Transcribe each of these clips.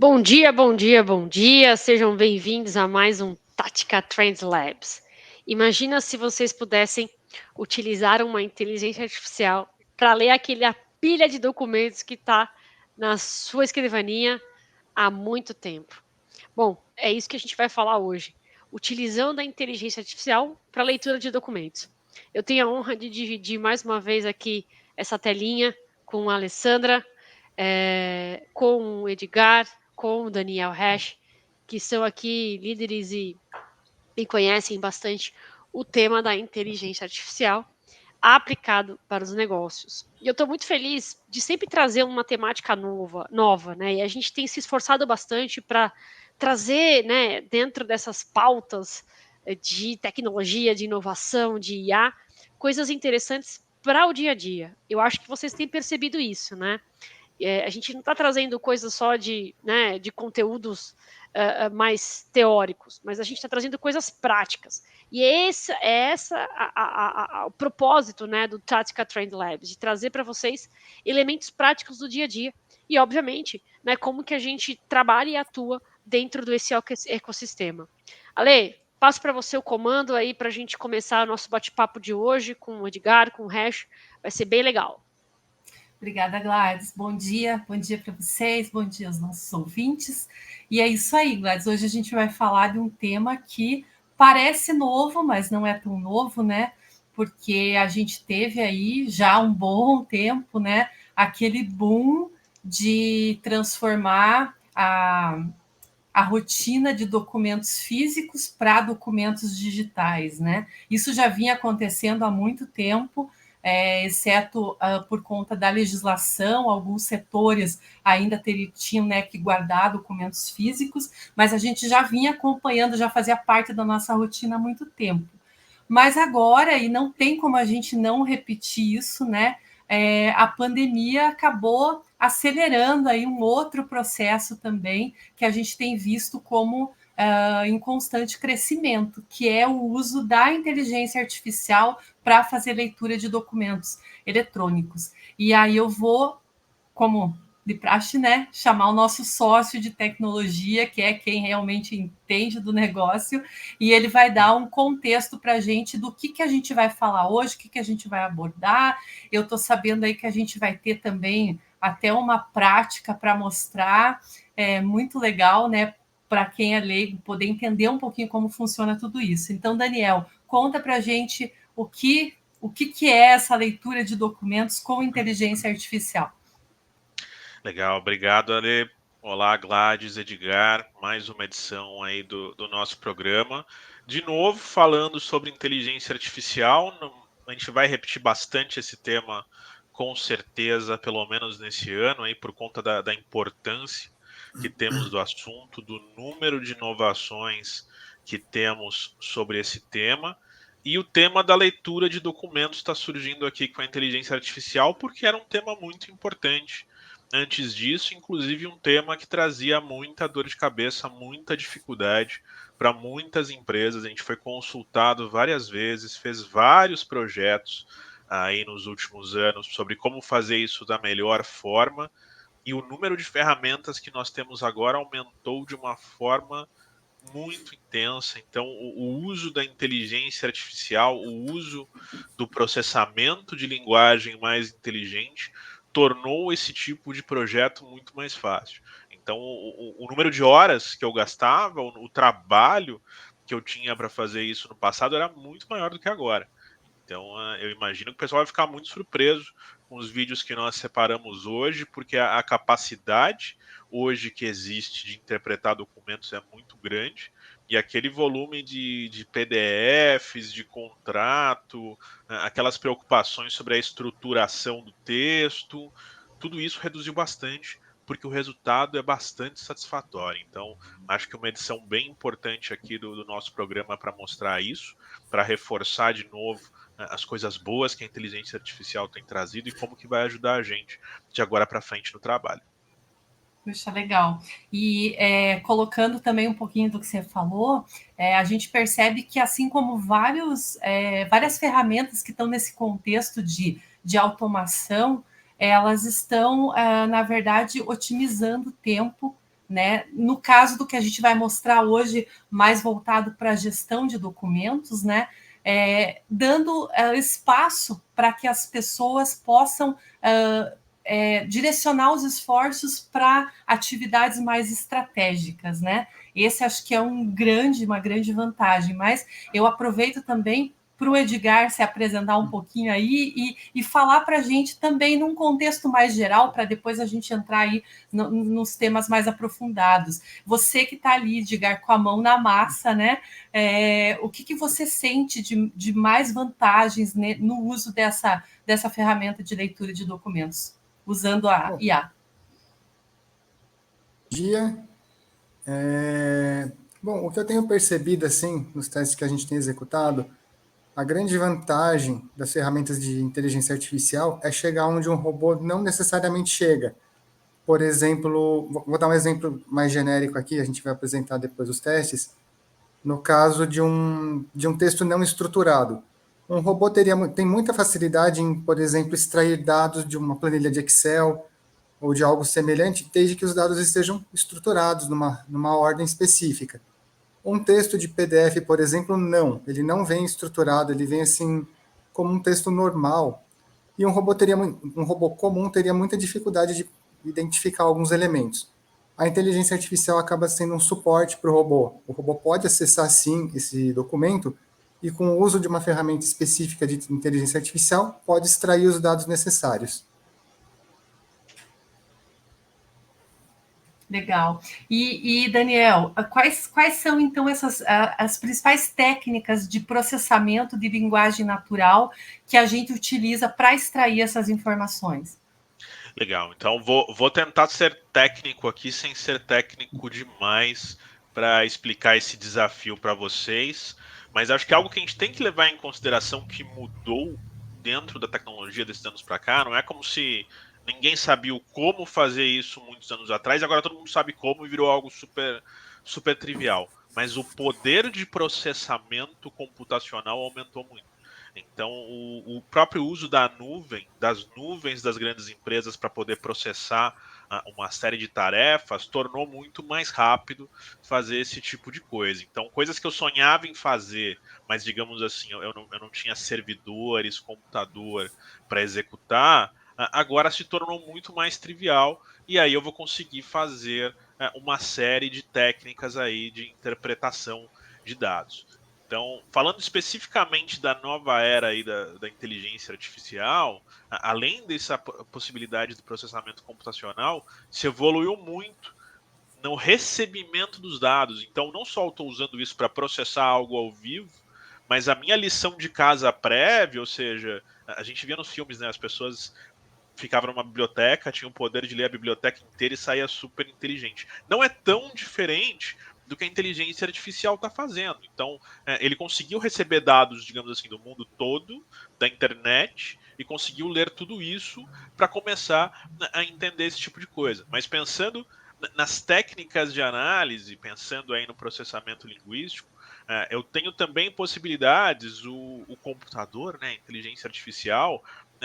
Bom dia, bom dia, bom dia. Sejam bem-vindos a mais um Tática Trends Labs. Imagina se vocês pudessem utilizar uma inteligência artificial para ler aquele pilha de documentos que está na sua escrivaninha há muito tempo. Bom, é isso que a gente vai falar hoje. Utilizando a inteligência artificial para leitura de documentos. Eu tenho a honra de dividir mais uma vez aqui essa telinha com a Alessandra, com o Edgar, com o Daniel Hash, que são aqui líderes e conhecem bastante o tema da inteligência artificial aplicado para os negócios. E eu estou muito feliz de sempre trazer uma temática nova, né? E a gente tem se esforçado bastante para trazer, né, dentro dessas pautas de tecnologia, de inovação, de IA, coisas interessantes para o dia a dia. Eu acho que vocês têm percebido isso, né? A gente não está trazendo coisas só de conteúdos mais teóricos, mas a gente está trazendo coisas práticas. E o propósito, né, do Tática Trend Labs, de trazer para vocês elementos práticos do dia a dia e, obviamente, né, como que a gente trabalha e atua dentro desse ecossistema. Ale, passo para você o comando aí para a gente começar o nosso bate-papo de hoje com o Edgar, com o Hash. Vai ser bem legal. Obrigada, Gladys. Bom dia para vocês, bom dia aos nossos ouvintes. E é isso aí, Gladys. Hoje a gente vai falar de um tema que parece novo, mas não é tão novo, né? Porque a gente teve aí já um bom tempo, né? Aquele boom de transformar a rotina de documentos físicos para documentos digitais, né? Isso já vinha acontecendo há muito tempo, exceto por conta da legislação, alguns setores ainda tinham, né, que guardar documentos físicos, mas a gente já vinha acompanhando, já fazia parte da nossa rotina há muito tempo. Mas agora, e não tem como a gente não repetir isso, né? A pandemia acabou acelerando aí um outro processo também que a gente tem visto como em constante crescimento, que é o uso da inteligência artificial para fazer leitura de documentos eletrônicos. E aí eu vou, como de praxe, né, chamar o nosso sócio de tecnologia, que é quem realmente entende do negócio, e ele vai dar um contexto para a gente do que a gente vai falar hoje, o que a gente vai abordar. Eu estou sabendo aí que a gente vai ter também até uma prática para mostrar, muito legal, né, para quem é leigo, poder entender um pouquinho como funciona tudo isso. Então, Daniel, conta para a gente o que é essa leitura de documentos com inteligência artificial. Legal, obrigado, Ale. Olá, Gladys, Edgar, mais uma edição aí do nosso programa. De novo, falando sobre inteligência artificial, a gente vai repetir bastante esse tema, com certeza, pelo menos nesse ano, aí, por conta da importância que temos do assunto, do número de inovações que temos sobre esse tema. E o tema da leitura de documentos está surgindo aqui com a inteligência artificial, porque era um tema muito importante. Antes disso, inclusive, um tema que trazia muita dor de cabeça, muita dificuldade para muitas empresas. A gente foi consultado várias vezes, fez vários projetos aí nos últimos anos sobre como fazer isso da melhor forma. E o número de ferramentas que nós temos agora aumentou de uma forma muito intensa. Então, o uso da inteligência artificial, o uso do processamento de linguagem mais inteligente, tornou esse tipo de projeto muito mais fácil. Então, o número de horas que eu gastava, o trabalho que eu tinha para fazer isso no passado era muito maior do que agora. Então, eu imagino que o pessoal vai ficar muito surpreso com os vídeos que nós separamos hoje, porque a capacidade hoje que existe de interpretar documentos é muito grande, e aquele volume de PDFs, de contrato, aquelas preocupações sobre a estruturação do texto, tudo isso reduziu bastante, porque o resultado é bastante satisfatório. Então, acho que uma edição bem importante aqui do nosso programa para mostrar isso, para reforçar de novo as coisas boas que a inteligência artificial tem trazido e como que vai ajudar a gente de agora para frente no trabalho. Puxa, legal. E colocando também um pouquinho do que você falou, a gente percebe que, assim como várias ferramentas que estão nesse contexto de automação, elas estão, na verdade, otimizando o tempo, né? No caso do que a gente vai mostrar hoje, mais voltado para a gestão de documentos, né? Dando espaço para que as pessoas possam direcionar os esforços para atividades mais estratégicas, né? Esse acho que é uma grande vantagem, mas eu aproveito também para o Edgar se apresentar um pouquinho aí e falar para a gente também num contexto mais geral, para depois a gente entrar aí nos temas mais aprofundados. Você que está ali, Edgar, com a mão na massa, né? O que você sente de mais vantagens, né, no uso dessa ferramenta de leitura de documentos, usando a IA? Bom dia. Bom, o que eu tenho percebido, assim, nos testes que a gente tem executado, a grande vantagem das ferramentas de inteligência artificial é chegar onde um robô não necessariamente chega. Por exemplo, vou dar um exemplo mais genérico aqui, a gente vai apresentar depois os testes. No caso de um texto não estruturado. Um robô tem muita facilidade em, por exemplo, extrair dados de uma planilha de Excel ou de algo semelhante, desde que os dados estejam estruturados numa ordem específica. Um texto de PDF, por exemplo, não. Ele não vem estruturado, ele vem assim como um texto normal. E um robô comum teria muita dificuldade de identificar alguns elementos. A inteligência artificial acaba sendo um suporte para o robô. O robô pode acessar, sim, esse documento e, com o uso de uma ferramenta específica de inteligência artificial, pode extrair os dados necessários. Legal. E Daniel, quais são, então, as principais técnicas de processamento de linguagem natural que a gente utiliza para extrair essas informações? Legal, então vou tentar ser técnico aqui, sem ser técnico demais, para explicar esse desafio para vocês, mas acho que algo que a gente tem que levar em consideração que mudou dentro da tecnologia desses anos para cá, não é como se ninguém sabia como fazer isso muitos anos atrás, e agora todo mundo sabe como e virou algo super, super trivial. Mas o poder de processamento computacional aumentou muito. Então, o próprio uso das nuvens das grandes empresas para poder processar uma série de tarefas tornou muito mais rápido fazer esse tipo de coisa. Então, coisas que eu sonhava em fazer, mas digamos assim, eu não tinha servidores, computador para executar, agora se tornou muito mais trivial e aí eu vou conseguir fazer uma série de técnicas aí de interpretação de dados. Então, falando especificamente da nova era aí da inteligência artificial, além dessa possibilidade de processamento computacional, se evoluiu muito no recebimento dos dados. Então, não só eu estou usando isso para processar algo ao vivo, mas a minha lição de casa prévia, ou seja, a gente via nos filmes, né, as pessoas ficavam numa biblioteca, tinham o poder de ler a biblioteca inteira e saía super inteligente. Não é tão diferente do que a inteligência artificial está fazendo. Então, ele conseguiu receber dados, digamos assim, do mundo todo, da internet, e conseguiu ler tudo isso para começar a entender esse tipo de coisa. Mas pensando nas técnicas de análise, pensando aí no processamento linguístico, eu tenho também possibilidades, o computador, né, a inteligência artificial,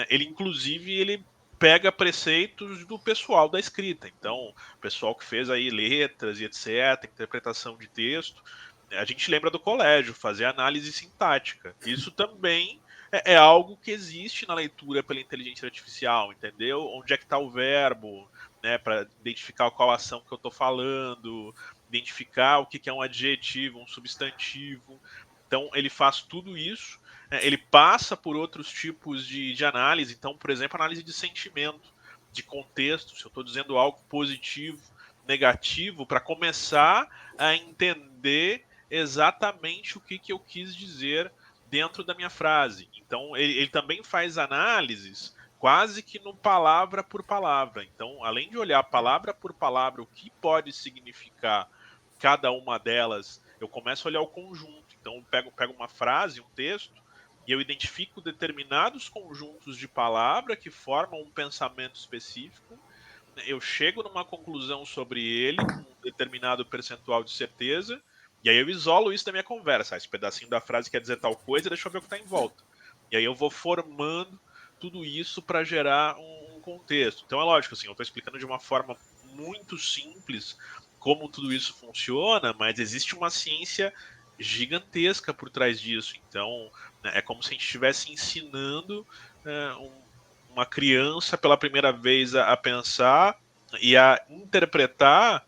ele inclusive ele pega preceitos do pessoal da escrita. Então, o pessoal que fez aí letras e etc, interpretação de texto, a gente lembra do colégio, fazer análise sintática. Isso também é algo que existe na leitura pela inteligência artificial, entendeu? Onde é que está o verbo, né, para identificar qual ação que eu estou falando, identificar o que é um adjetivo, um substantivo. Então, ele faz tudo isso, ele passa por outros tipos de análise. Então, por exemplo, análise de sentimento, de contexto, se eu estou dizendo algo positivo, negativo, para começar a entender exatamente o que eu quis dizer dentro da minha frase. Então, ele também faz análises quase que no palavra por palavra. Então, além de olhar palavra por palavra o que pode significar cada uma delas, eu começo a olhar o conjunto. Então, eu pego uma frase, um texto, e eu identifico determinados conjuntos de palavra que formam um pensamento específico, eu chego numa conclusão sobre ele com um determinado percentual de certeza, e aí eu isolo isso da minha conversa. Esse pedacinho da frase quer dizer tal coisa, deixa eu ver o que está em volta. E aí eu vou formando tudo isso para gerar um contexto. Então é lógico, assim, eu estou explicando de uma forma muito simples, como tudo isso funciona, mas existe uma ciência gigantesca por trás disso. Então, né, é como se a gente estivesse ensinando uma criança pela primeira vez a pensar e a interpretar,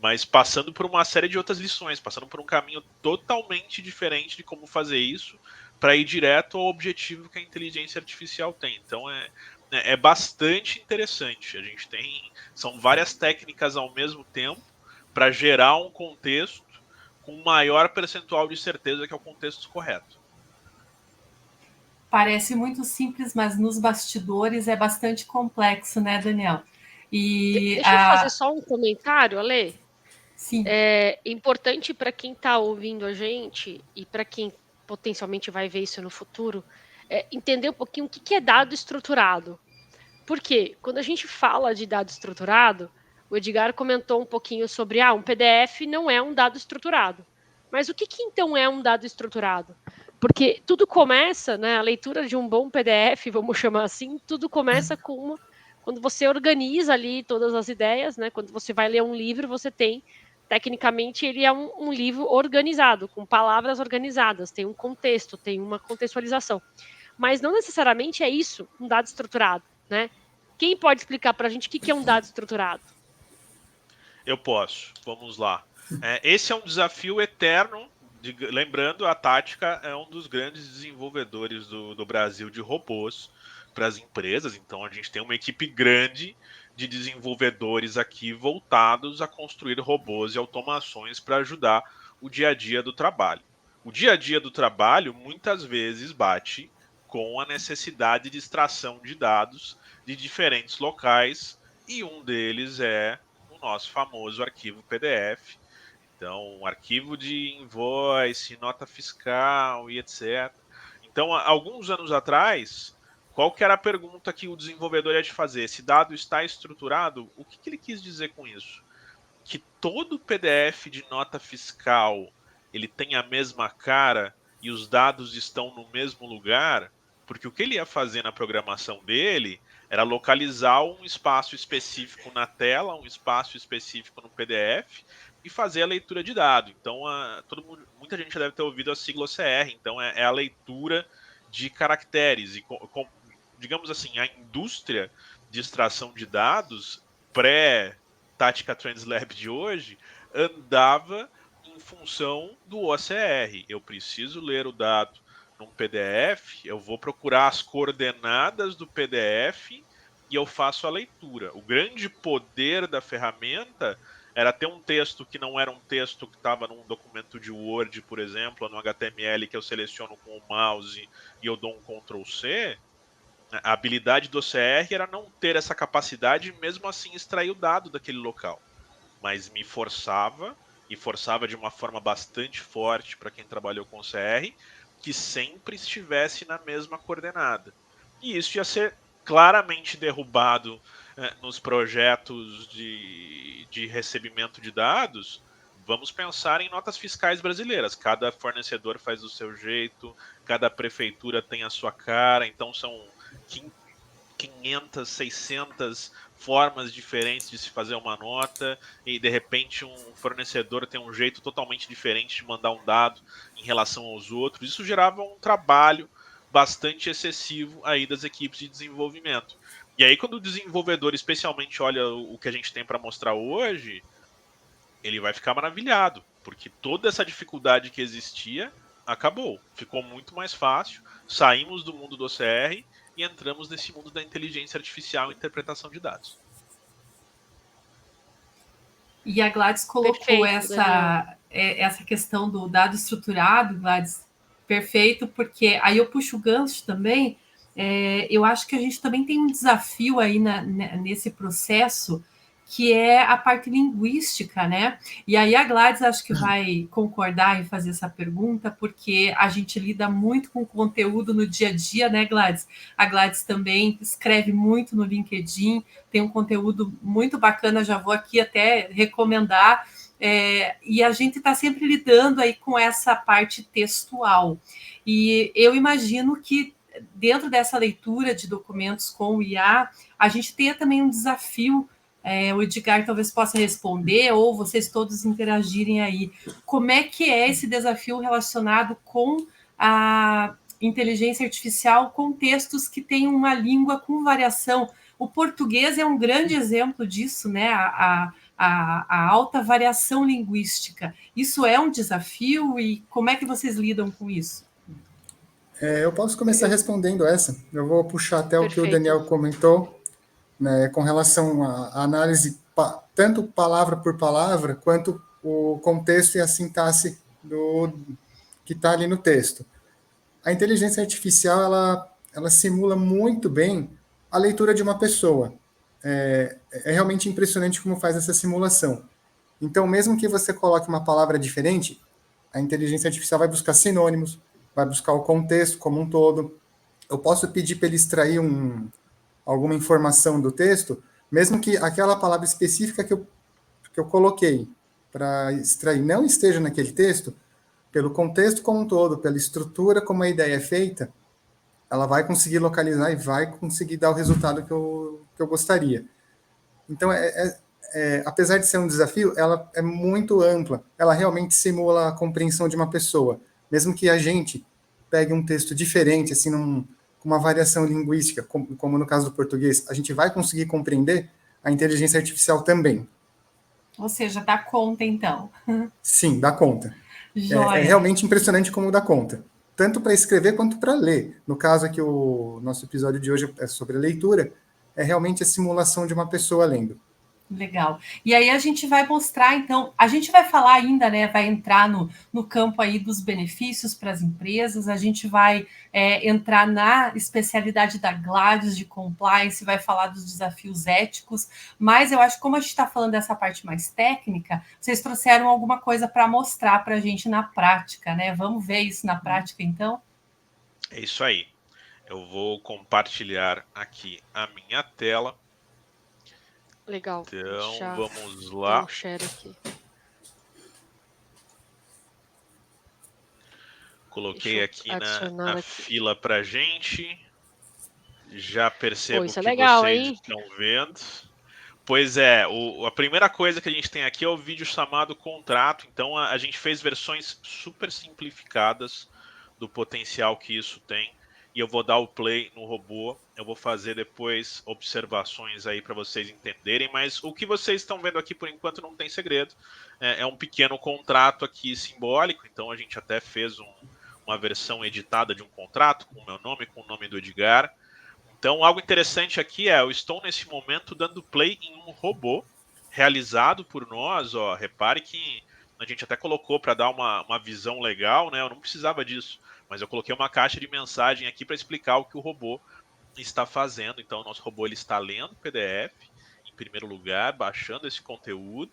mas passando por uma série de outras lições, passando por um caminho totalmente diferente de como fazer isso para ir direto ao objetivo que a inteligência artificial tem. Então é bastante interessante. A gente são várias técnicas ao mesmo tempo para gerar um contexto com maior percentual de certeza que é o contexto correto. Parece muito simples, mas nos bastidores é bastante complexo, né, Daniel? Deixa eu fazer só um comentário, Ale. Sim. É importante para quem está ouvindo a gente e para quem potencialmente vai ver isso no futuro, entender um pouquinho o que é dado estruturado. Porque quando a gente fala de dado estruturado, o Edgar comentou um pouquinho sobre um PDF não é um dado estruturado. Mas o que então é um dado estruturado? Porque tudo começa, né, a leitura de um bom PDF, vamos chamar assim, tudo começa quando você organiza ali todas as ideias, né? Quando você vai ler um livro, você tem, tecnicamente, ele é um livro organizado, com palavras organizadas, tem um contexto, tem uma contextualização. Mas não necessariamente é isso, um dado estruturado, né? Quem pode explicar para a gente o que é um dado estruturado? Eu posso, vamos lá. Esse é um desafio eterno. Lembrando, a Tática é um dos grandes desenvolvedores do Brasil de robôs para as empresas. Então, a gente tem uma equipe grande de desenvolvedores aqui voltados a construir robôs e automações para ajudar o dia a dia do trabalho. O dia a dia do trabalho muitas vezes bate com a necessidade de extração de dados de diferentes locais, e um deles é o nosso famoso arquivo PDF. Então, arquivo de invoice, nota fiscal e etc. Então, alguns anos atrás, qual que era a pergunta que o desenvolvedor ia te fazer? Esse dado está estruturado? O que ele quis dizer com isso? Que todo PDF de nota fiscal ele tem a mesma cara e os dados estão no mesmo lugar? Porque o que ele ia fazer na programação dele era localizar um espaço específico na tela, um espaço específico no PDF e fazer a leitura de dado. Então, muita gente já deve ter ouvido a sigla OCR. Então, é a leitura de caracteres. E, digamos assim, a indústria de extração de dados pré-Tática Translab de hoje andava em função do OCR. Eu preciso ler o dado num PDF, eu vou procurar as coordenadas do PDF e eu faço a leitura. O grande poder da ferramenta era ter um texto que não era um texto que estava num documento de Word, por exemplo, ou no HTML que eu seleciono com o mouse e eu dou um Ctrl+C. A habilidade do OCR era não ter essa capacidade e mesmo assim extrair o dado daquele local. Mas me forçava, e forçava de uma forma bastante forte para quem trabalhou com OCR, que sempre estivesse na mesma coordenada. E isso ia ser claramente derrubado nos projetos de recebimento de dados. Vamos pensar em notas fiscais brasileiras. Cada fornecedor faz do seu jeito, cada prefeitura tem a sua cara, então são 500, 600 formas diferentes de se fazer uma nota, e de repente um fornecedor tem um jeito totalmente diferente de mandar um dado em relação aos outros. Isso gerava um trabalho bastante excessivo aí das equipes de desenvolvimento. E aí quando o desenvolvedor especialmente olha o que a gente tem para mostrar hoje, ele vai ficar maravilhado, porque toda essa dificuldade que existia acabou, ficou muito mais fácil, saímos do mundo do OCR e entramos nesse mundo da inteligência artificial e interpretação de dados. E a Gladys colocou essa questão do dado estruturado, Gladys, perfeito, porque aí eu puxo o gancho também. Eu acho que a gente também tem um desafio aí nesse processo, que é a parte linguística, né? E aí a Gladys acho que vai concordar em fazer essa pergunta, porque a gente lida muito com conteúdo no dia a dia, né, Gladys? A Gladys também escreve muito no LinkedIn, tem um conteúdo muito bacana, já vou aqui até recomendar, e a gente está sempre lidando aí com essa parte textual. E eu imagino que dentro dessa leitura de documentos com o IA, a gente tenha também um desafio o Edgar talvez possa responder, ou vocês todos interagirem aí. Como é que é esse desafio relacionado com a inteligência artificial com textos que têm uma língua com variação? O português é um grande exemplo disso, né? A alta variação linguística. Isso é um desafio e como é que vocês lidam com isso? Eu posso começar respondendo essa. Eu vou puxar até o que o Perfeito. Daniel comentou, né, com relação à análise, tanto palavra por palavra, quanto o contexto e a sintaxe que está ali no texto. A inteligência artificial, ela simula muito bem a leitura de uma pessoa. É realmente impressionante como faz essa simulação. Então, mesmo que você coloque uma palavra diferente, a inteligência artificial vai buscar sinônimos, vai buscar o contexto como um todo. Eu posso pedir para ele extrair alguma informação do texto, mesmo que aquela palavra específica que eu coloquei para extrair não esteja naquele texto, pelo contexto como um todo, pela estrutura como a ideia é feita, ela vai conseguir localizar e vai conseguir dar o resultado que eu gostaria. Então, apesar de ser um desafio, ela é muito ampla. Ela realmente simula a compreensão de uma pessoa. Mesmo que a gente pegue um texto diferente, assim, com uma variação linguística, como no caso do português, a gente vai conseguir compreender, a inteligência artificial também. Ou seja, dá conta, então. Sim, dá conta. Joia. É realmente impressionante como dá conta. Tanto para escrever quanto para ler. No caso aqui, o nosso episódio de hoje é sobre a leitura, é realmente a simulação de uma pessoa lendo. Legal. E aí a gente vai mostrar, então, a gente vai falar ainda, né? Vai entrar no campo aí dos benefícios para as empresas, a gente vai entrar na especialidade da Gladys de compliance, vai falar dos desafios éticos, mas eu acho que como a gente está falando dessa parte mais técnica, vocês trouxeram alguma coisa para mostrar para a gente na prática, né? Vamos ver isso na prática, então? É isso aí. Eu vou compartilhar aqui a minha tela. Legal. Então, vamos lá. Um share aqui. Coloquei aqui na fila para gente. Já percebo que legal, vocês hein? estão vendo. Pois é, a primeira coisa que a gente tem aqui é o vídeo chamado contrato. Então, a gente fez versões super simplificadas do potencial que isso tem. E eu vou dar o play no robô, eu vou fazer depois observações aí para vocês entenderem, mas o que vocês estão vendo aqui por enquanto não tem segredo, é um pequeno contrato aqui simbólico, então a gente até fez uma versão editada de um contrato com o meu nome, com o nome do Edgar. Então algo interessante aqui eu estou nesse momento dando play em um robô realizado por nós, repare que a gente até colocou para dar uma visão legal, né? Eu não precisava disso, mas eu coloquei uma caixa de mensagem aqui para explicar o que o robô está fazendo. Então, o nosso robô ele está lendo o PDF, em primeiro lugar, baixando esse conteúdo,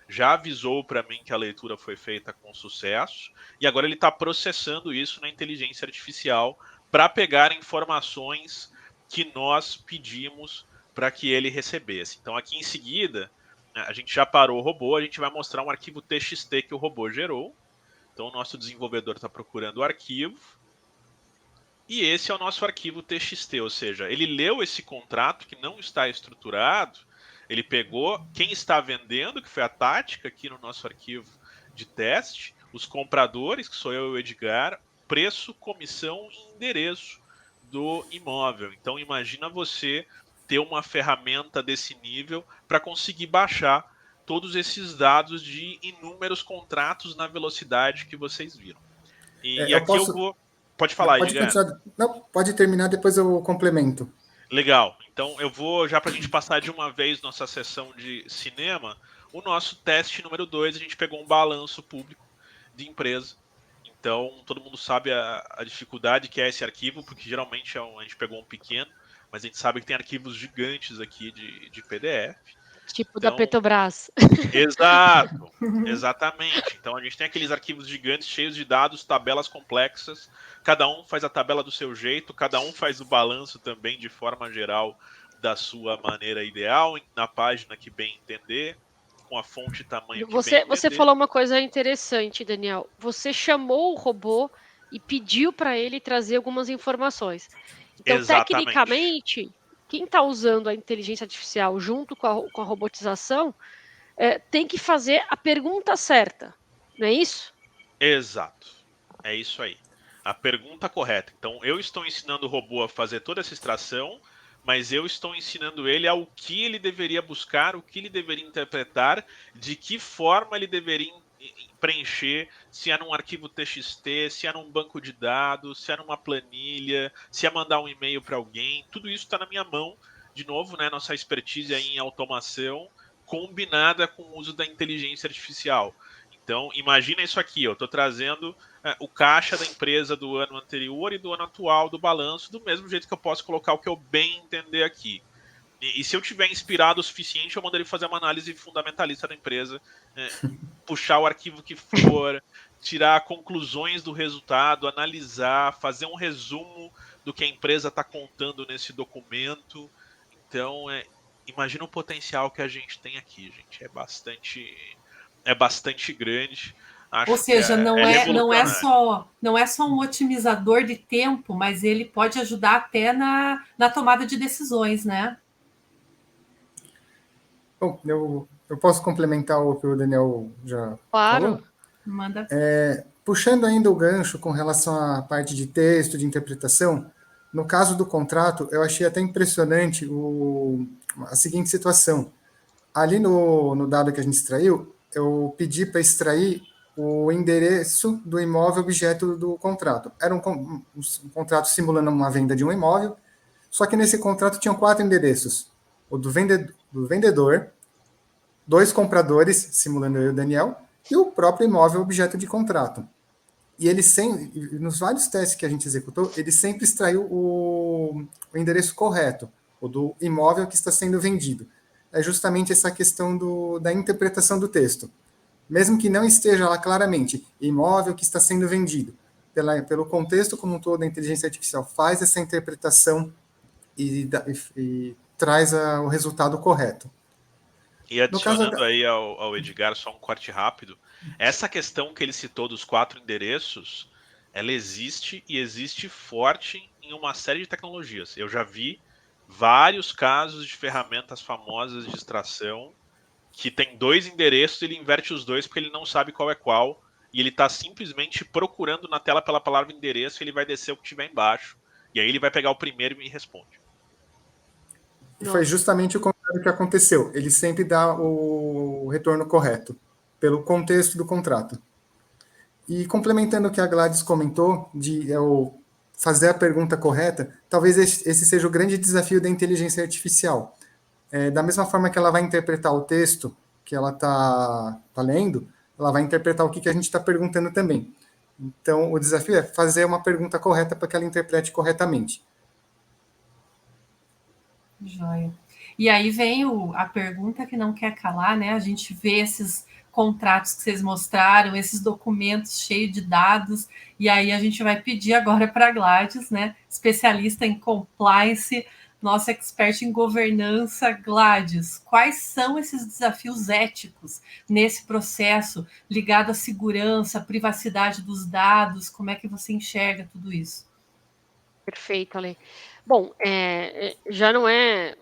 já avisou para mim que a leitura foi feita com sucesso, e agora ele está processando isso na inteligência artificial para pegar informações que nós pedimos para que ele recebesse. Então, aqui em seguida, a gente já parou o robô, a gente vai mostrar um arquivo TXT que o robô gerou. Então, o nosso desenvolvedor está procurando o arquivo. E esse é o nosso arquivo TXT, ou seja, ele leu esse contrato que não está estruturado, ele pegou quem está vendendo, que foi a Tática aqui no nosso arquivo de teste, os compradores, que sou eu e o Edgar, preço, comissão e endereço do imóvel. Então, imagina você ter uma ferramenta desse nível para conseguir baixar todos esses dados de inúmeros contratos na velocidade que vocês viram. E aqui eu vou... Pode falar, Edgar. Não, pode terminar, depois eu complemento. Legal. Então eu vou, já para a gente passar de uma vez nossa sessão de cinema, o nosso teste número 2, a gente pegou um balanço público de empresa. Então todo mundo sabe a dificuldade que é esse arquivo, porque geralmente a gente pegou um pequeno, mas a gente sabe que tem arquivos gigantes aqui de PDF. Tipo então, da Petrobras. Exato, exatamente. Então a gente tem aqueles arquivos gigantes cheios de dados, tabelas complexas, cada um faz a tabela do seu jeito, cada um faz o balanço também de forma geral da sua maneira ideal, na página que bem entender, com a fonte e tamanho que bem entender. Você falou uma coisa interessante, Daniel. Você chamou o robô e pediu para ele trazer algumas informações. Então, exatamente. Tecnicamente, quem está usando a inteligência artificial junto com a robotização tem que fazer a pergunta certa, não é isso? Exato. É isso aí. A pergunta correta. Então, eu estou ensinando o robô a fazer toda essa extração, mas eu estou ensinando ele ao que ele deveria buscar, o que ele deveria interpretar, de que forma ele deveria preencher, se é num arquivo TXT, se é num banco de dados, se é numa planilha, se é mandar um e-mail para alguém. Tudo isso está na minha mão. De novo, né, nossa expertise aí em automação combinada com o uso da inteligência artificial. Então, imagina isso aqui, eu estou trazendo o caixa da empresa do ano anterior e do ano atual do balanço, do mesmo jeito que eu posso colocar o que eu bem entender aqui. E se eu tiver inspirado o suficiente, eu mando ele fazer uma análise fundamentalista da empresa, puxar o arquivo que for, tirar conclusões do resultado, analisar, fazer um resumo do que a empresa está contando nesse documento. Então, imagina o potencial que a gente tem aqui, gente. É bastante grande. Acho Ou seja, que não é revolucionário. só um otimizador de tempo, mas ele pode ajudar até na tomada de decisões, né? Bom, eu posso complementar o que o Daniel já Claro. falou? Manda. Puxando ainda o gancho com relação à parte de texto, de interpretação, no caso do contrato, eu achei até impressionante a seguinte situação. Ali no dado que a gente extraiu, eu pedi para extrair o endereço do imóvel objeto do contrato. Era um contrato simulando uma venda de um imóvel, só que nesse contrato tinham 4 endereços. O do vendedor, 2 compradores, simulando eu e o Daniel, e o próprio imóvel objeto de contrato. E ele sempre, nos vários testes que a gente executou, ele sempre extraiu o endereço correto, o do imóvel que está sendo vendido. É justamente essa questão da interpretação do texto. Mesmo que não esteja lá claramente, imóvel que está sendo vendido, pelo contexto como um todo, a inteligência artificial faz essa interpretação e traz o resultado correto. E adicionando aí ao Edgar, só um corte rápido, essa questão que ele citou dos 4 endereços, ela existe e existe forte em uma série de tecnologias. Eu já vi vários casos de ferramentas famosas de extração que tem 2 endereços e ele inverte os 2 porque ele não sabe qual é qual, e ele está simplesmente procurando na tela pela palavra endereço e ele vai descer o que tiver embaixo, e aí ele vai pegar o primeiro e me responde. E foi justamente o contrário que aconteceu. Ele sempre dá o retorno correto, pelo contexto do contrato. E complementando o que a Gladys comentou, de fazer a pergunta correta, talvez esse seja o grande desafio da inteligência artificial. Da mesma forma que ela vai interpretar o texto que ela está lendo, ela vai interpretar o que a gente está perguntando também. Então, o desafio é fazer uma pergunta correta para que ela interprete corretamente. Joia. E aí vem a pergunta que não quer calar, né? A gente vê esses contratos que vocês mostraram, esses documentos cheios de dados, e aí a gente vai pedir agora para a Gladys, né? Especialista em compliance, nossa expert em governança. Gladys, quais são esses desafios éticos nesse processo ligado à segurança, à privacidade dos dados? Como é que você enxerga tudo isso? Perfeito, Ale. Bom, já não é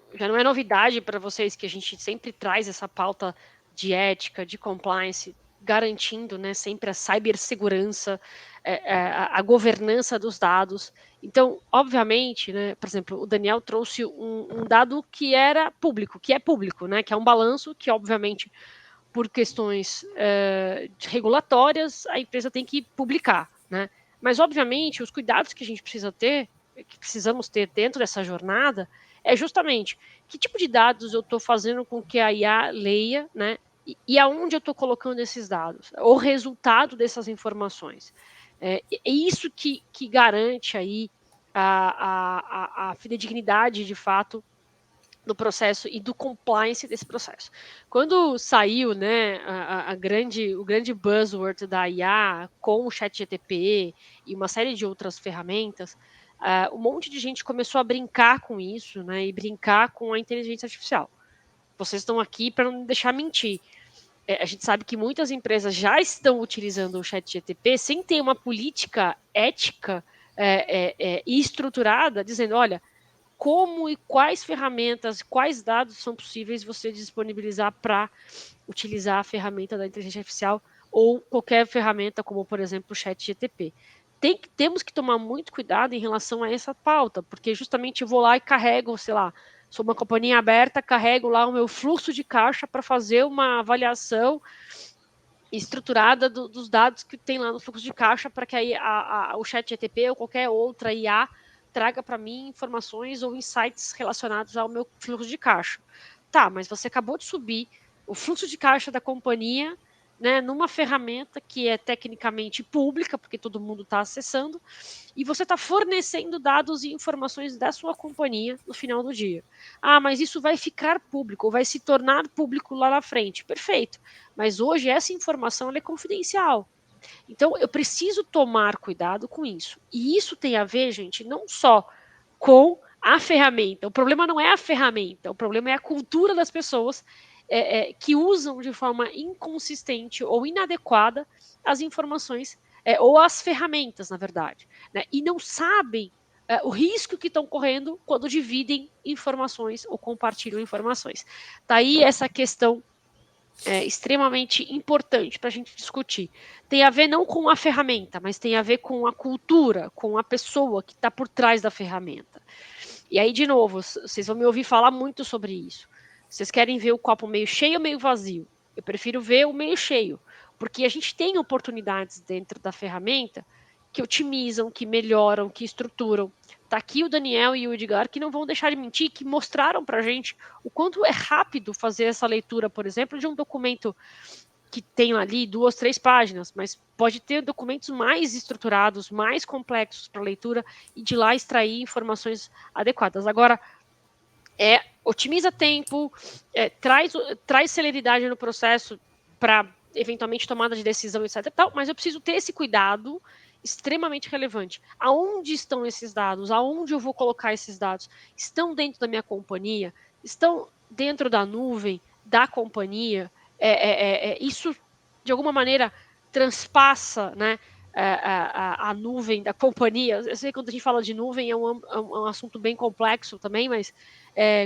novidade para vocês que a gente sempre traz essa pauta de ética, de compliance, garantindo, né, sempre a cibersegurança, a governança dos dados. Então, obviamente, né, por exemplo, o Daniel trouxe um dado que era público, que é público, né, que é um balanço que, obviamente, por questões regulatórias, a empresa tem que publicar, né? Mas, obviamente, os cuidados que a gente precisa ter, que precisamos ter dentro dessa jornada, é justamente que tipo de dados eu estou fazendo com que a IA leia, né? E aonde eu estou colocando esses dados, o resultado dessas informações. É isso que garante aí a fidedignidade, de fato, do processo e do compliance desse processo. Quando saiu, né, o grande buzzword da IA com o ChatGPT e uma série de outras ferramentas, um monte de gente começou a brincar com isso, né, e brincar com a inteligência artificial. Vocês estão aqui para não me deixar mentir. A gente sabe que muitas empresas já estão utilizando o ChatGPT sem ter uma política ética e estruturada, dizendo, olha, como e quais ferramentas, quais dados são possíveis você disponibilizar para utilizar a ferramenta da inteligência artificial ou qualquer ferramenta, como, por exemplo, o ChatGPT. Temos que tomar muito cuidado em relação a essa pauta, porque justamente eu vou lá e carrego, sei lá, sou uma companhia aberta, carrego lá o meu fluxo de caixa para fazer uma avaliação estruturada dos dados que tem lá no fluxo de caixa, para que aí o ChatGPT ou qualquer outra IA traga para mim informações ou insights relacionados ao meu fluxo de caixa. Tá, mas você acabou de subir o fluxo de caixa da companhia, né, numa ferramenta que é tecnicamente pública, porque todo mundo está acessando, e você está fornecendo dados e informações da sua companhia no final do dia. Ah, mas isso vai ficar público, ou vai se tornar público lá na frente. Perfeito. Mas hoje essa informação é confidencial. Então eu preciso tomar cuidado com isso. E isso tem a ver, gente, não só com a ferramenta. O problema não é a ferramenta, o problema é a cultura das pessoas que usam de forma inconsistente ou inadequada as informações ou as ferramentas, na verdade, né? E não sabem o risco que estão correndo quando dividem informações ou compartilham informações. Tá aí essa questão extremamente importante para a gente discutir. Tem a ver não com a ferramenta, mas tem a ver com a cultura, com a pessoa que está por trás da ferramenta. E aí, de novo, vocês vão me ouvir falar muito sobre isso. Vocês querem ver o copo meio cheio ou meio vazio? Eu prefiro ver o meio cheio, porque a gente tem oportunidades dentro da ferramenta que otimizam, que melhoram, que estruturam. Tá aqui o Daniel e o Edgar, que não vão deixar de mentir, que mostraram para a gente o quanto é rápido fazer essa leitura, por exemplo, de um documento que tem ali 2, 3 páginas, mas pode ter documentos mais estruturados, mais complexos para leitura e de lá extrair informações adequadas. Agora, otimiza tempo, traz celeridade no processo para eventualmente tomada de decisão, etc. Tal, mas eu preciso ter esse cuidado extremamente relevante. Aonde estão esses dados? Aonde eu vou colocar esses dados? Estão dentro da minha companhia? Estão dentro da nuvem da companhia? Isso, de alguma maneira, transpassa, né, a nuvem da companhia. Eu sei que quando a gente fala de nuvem é um assunto bem complexo também, mas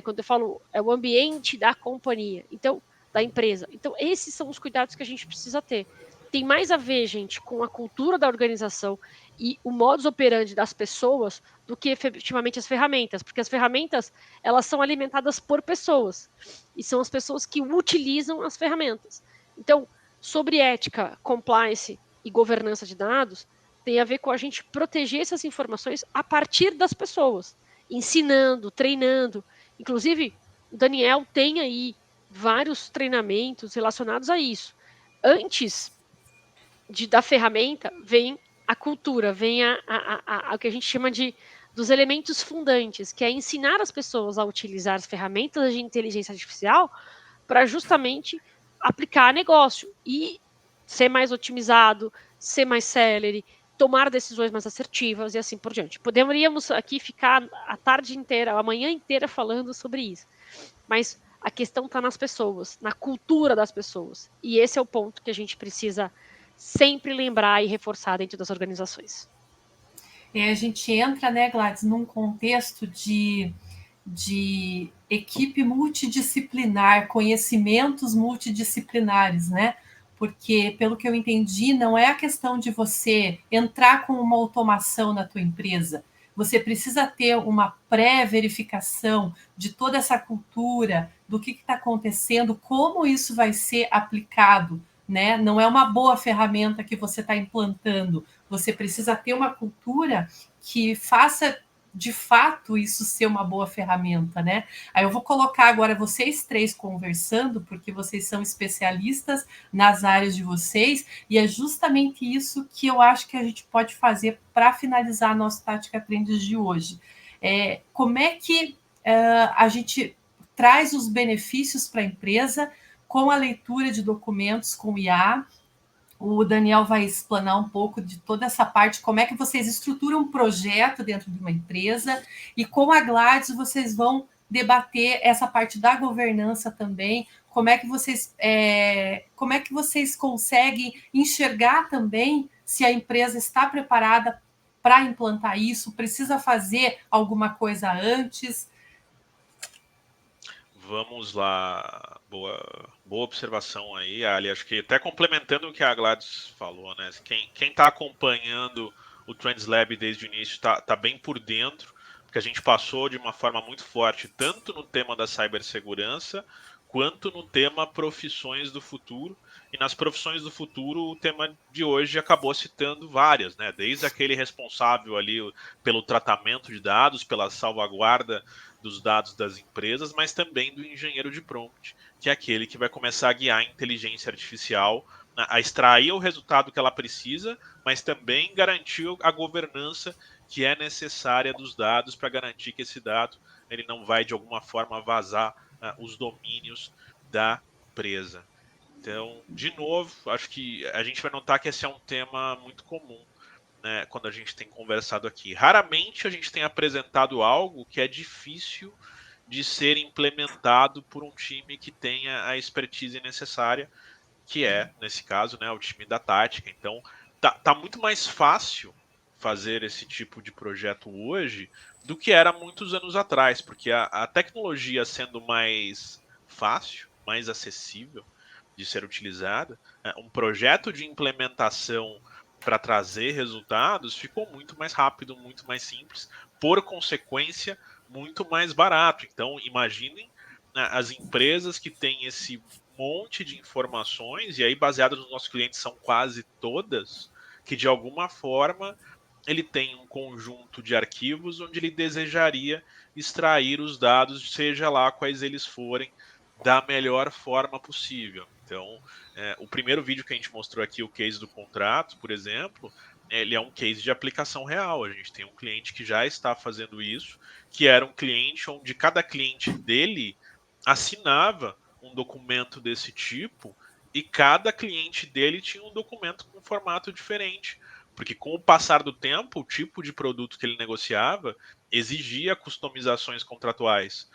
quando eu falo é o ambiente da companhia, então, da empresa. Então, esses são os cuidados que a gente precisa ter. Tem mais a ver, gente, com a cultura da organização e o modus operandi das pessoas do que efetivamente as ferramentas, porque as ferramentas, elas são alimentadas por pessoas, e são as pessoas que utilizam as ferramentas. Então, sobre ética, compliance e governança de dados, tem a ver com a gente proteger essas informações a partir das pessoas, ensinando, treinando. Inclusive, o Daniel tem aí vários treinamentos relacionados a isso. Antes da ferramenta, vem a cultura, vem o que a gente chama dos elementos fundantes, que é ensinar as pessoas a utilizar as ferramentas de inteligência artificial para justamente aplicar negócio e ser mais otimizado, ser mais célere, tomar decisões mais assertivas e assim por diante. Poderíamos aqui ficar a tarde inteira, a manhã inteira falando sobre isso, mas a questão está nas pessoas, na cultura das pessoas. E esse é o ponto que a gente precisa sempre lembrar e reforçar dentro das organizações. A gente entra, né, Gladys, num contexto de equipe multidisciplinar, conhecimentos multidisciplinares, né? Porque, pelo que eu entendi, não é a questão de você entrar com uma automação na tua empresa. Você precisa ter uma pré-verificação de toda essa cultura, do que está acontecendo, como isso vai ser aplicado, né? Não é uma boa ferramenta que você está implantando. Você precisa ter uma cultura que faça de fato isso ser uma boa ferramenta, né? Aí eu vou colocar agora vocês três conversando, porque vocês são especialistas nas áreas de vocês, e é justamente isso que eu acho que a gente pode fazer para finalizar a nossa Tática Trends de hoje. Como é que a gente traz os benefícios para a empresa com a leitura de documentos com IA. O Daniel vai explanar um pouco de toda essa parte, como é que vocês estruturam um projeto dentro de uma empresa, e com a Gladys vocês vão debater essa parte da governança também, como é que vocês conseguem enxergar também se a empresa está preparada para implantar isso? Precisa fazer alguma coisa antes? Vamos lá, boa observação aí, Ali. Acho que até complementando o que a Gladys falou, né? Quem está acompanhando o Trends Lab desde o início tá bem por dentro, porque a gente passou de uma forma muito forte, tanto no tema da cibersegurança, quanto no tema profissões do futuro. E nas profissões do futuro, o tema de hoje acabou citando várias, né? Desde aquele responsável ali pelo tratamento de dados, pela salvaguarda dos dados das empresas, mas também do engenheiro de prompt, que é aquele que vai começar a guiar a inteligência artificial a extrair o resultado que ela precisa, mas também garantir a governança que é necessária dos dados para garantir que esse dado ele não vai de alguma forma vazar os domínios da empresa. Então, de novo, acho que a gente vai notar que esse é um tema muito comum, né, quando a gente tem conversado aqui. Raramente a gente tem apresentado algo que é difícil de ser implementado por um time que tenha a expertise necessária, que é, nesse caso, né, o time da tática. Então, tá muito mais fácil fazer esse tipo de projeto hoje do que era muitos anos atrás, porque a tecnologia sendo mais fácil, mais acessível de ser utilizada, um projeto de implementação para trazer resultados ficou muito mais rápido, muito mais simples, por consequência, muito mais barato. Então, imaginem as empresas que têm esse monte de informações, e aí baseadas nos nossos clientes são quase todas, que de alguma forma ele tem um conjunto de arquivos onde ele desejaria extrair os dados, seja lá quais eles forem, da melhor forma possível. Então, o primeiro vídeo que a gente mostrou aqui, o case do contrato, por exemplo, ele é um case de aplicação real. A gente tem um cliente que já está fazendo isso, que era um cliente onde cada cliente dele assinava um documento desse tipo e cada cliente dele tinha um documento com formato diferente. Porque com o passar do tempo, o tipo de produto que ele negociava exigia customizações contratuais.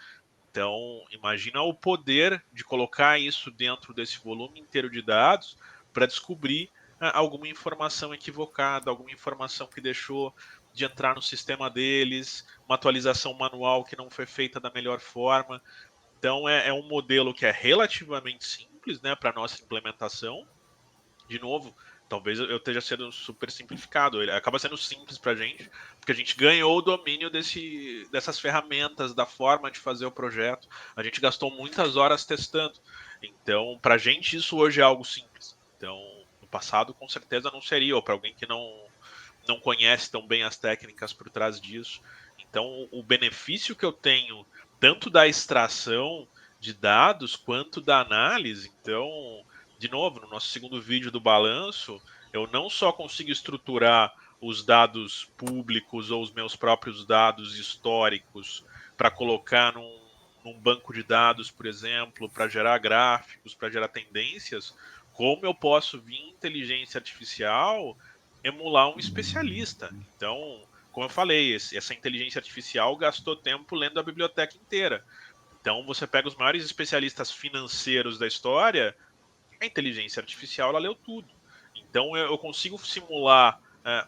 Então, imagina o poder de colocar isso dentro desse volume inteiro de dados para descobrir alguma informação equivocada, alguma informação que deixou de entrar no sistema deles, uma atualização manual que não foi feita da melhor forma. Então, é um modelo que é relativamente simples, né, para nossa implementação. De novo, talvez eu esteja sendo super simplificado. Ele acaba sendo simples para a gente, porque a gente ganhou o domínio dessas ferramentas, da forma de fazer o projeto. A gente gastou muitas horas testando. Então, para a gente, isso hoje é algo simples. Então, no passado, com certeza não seria, ou para alguém que não conhece tão bem as técnicas por trás disso. Então, o benefício que eu tenho, tanto da extração de dados quanto da análise, então de novo, no nosso segundo vídeo do balanço, eu não só consigo estruturar os dados públicos ou os meus próprios dados históricos para colocar num banco de dados, por exemplo, para gerar gráficos, para gerar tendências, como eu posso, via inteligência artificial, emular um especialista. Então, como eu falei, essa inteligência artificial gastou tempo lendo a biblioteca inteira. Então, você pega os maiores especialistas financeiros da história, a inteligência artificial ela leu tudo. Então eu consigo simular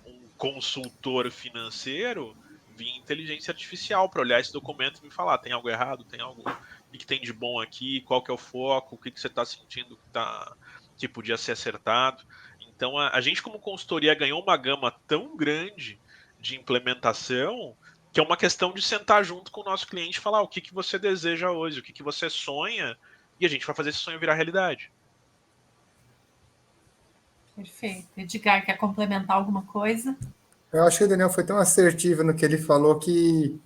um consultor financeiro via inteligência artificial para olhar esse documento e me falar, tem algo errado, tem algo que tem de bom aqui, qual que é o foco, o que você está sentindo que podia ser acertado. Então a gente como consultoria ganhou uma gama tão grande de implementação que é uma questão de sentar junto com o nosso cliente e falar o que você deseja hoje, o que você sonha, e a gente vai fazer esse sonho virar realidade. Perfeito. Edgar, quer complementar alguma coisa? Eu acho que o Daniel foi tão assertivo no que ele falou que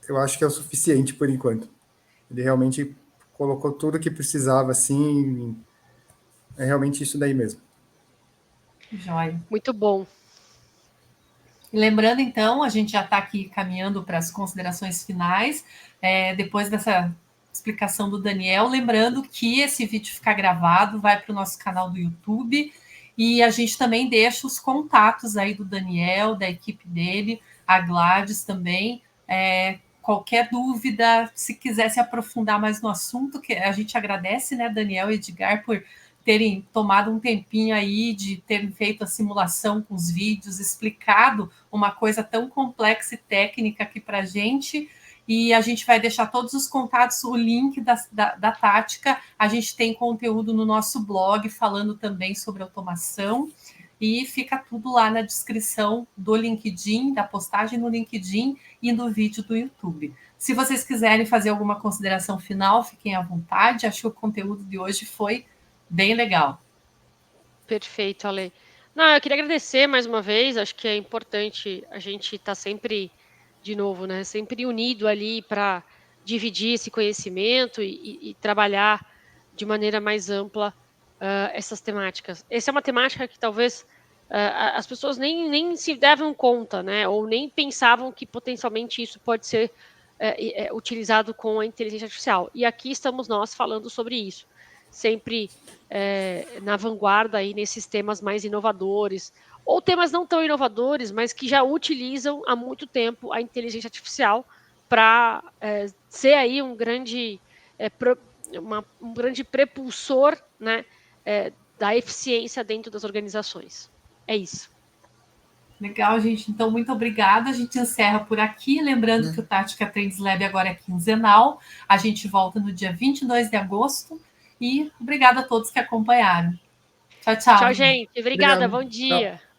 eu acho que é o suficiente por enquanto. Ele realmente colocou tudo que precisava, assim, é realmente isso daí mesmo. Joia. Muito bom. E lembrando, então, a gente já está aqui caminhando para as considerações finais, depois dessa explicação do Daniel, lembrando que esse vídeo fica gravado, vai para o nosso canal do YouTube, e a gente também deixa os contatos aí do Daniel, da equipe dele, a Gladys também, qualquer dúvida, se quiser se aprofundar mais no assunto, que a gente agradece, né, Daniel e Edgar, por terem tomado um tempinho aí, de terem feito a simulação com os vídeos, explicado uma coisa tão complexa e técnica aqui para a gente. E a gente vai deixar todos os contatos, o link da tática. A gente tem conteúdo no nosso blog falando também sobre automação, e fica tudo lá na descrição do LinkedIn, da postagem no LinkedIn e no vídeo do YouTube. Se vocês quiserem fazer alguma consideração final, fiquem à vontade. Acho que o conteúdo de hoje foi bem legal. Perfeito, Ale. Não, eu queria agradecer mais uma vez. Acho que é importante a gente estar sempre, de novo, né, sempre unido ali para dividir esse conhecimento e trabalhar de maneira mais ampla essas temáticas. Essa é uma temática que talvez as pessoas nem se davam conta, né, ou nem pensavam que potencialmente isso pode ser utilizado com a inteligência artificial. E aqui estamos nós falando sobre isso, sempre na vanguarda aí nesses temas mais inovadores, ou temas não tão inovadores, mas que já utilizam há muito tempo a inteligência artificial para ser aí um grande prepulsor, né, da eficiência dentro das organizações. É isso. Legal, gente. Então, muito obrigada. A gente encerra por aqui. Lembrando que o Tática Trends Lab agora é quinzenal. A gente volta no dia 22 de agosto. E obrigada a todos que acompanharam. Tchau, tchau. Tchau, gente. Obrigada. Obrigado. Bom dia. Tchau.